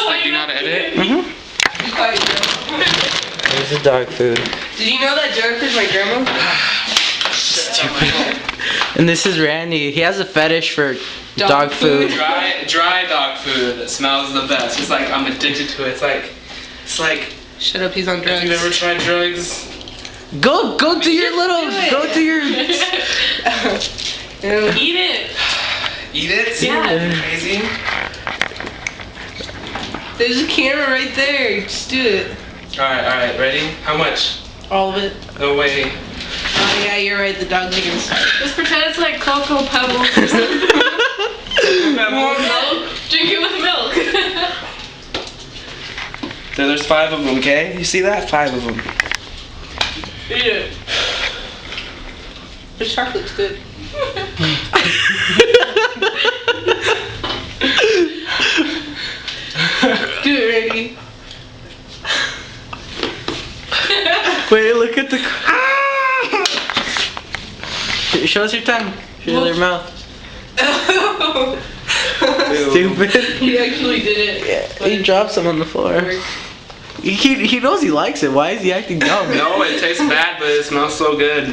Like, do not edit? There's the dog food. Did you know that Jennifer's my grandma? And this is Randy. He has a fetish for dog food. Dry dog food that smells the best. It's like I'm addicted to it. It's like. Shut up, he's on drugs. Have you ever tried drugs? Go to your little. Go to your. Eat it. Eat it? Yeah. Crazy. There's a camera right there. Just do it. Alright, ready? How much? All of it. No way. Oh yeah, you're right. The dog's making us. Just pretend it's like Cocoa Pebbles. More milk? Drink it with milk. So there's 5 of them, okay? You see that? 5 of them. Eat it. This chocolate's good. Do it, Randy. Wait, look at the. Show us your tongue. Show their mouth. Stupid. He actually did it. Yeah, he dropped some on the floor. He knows he likes it. Why is he acting dumb? No, it tastes bad, but it smells so good.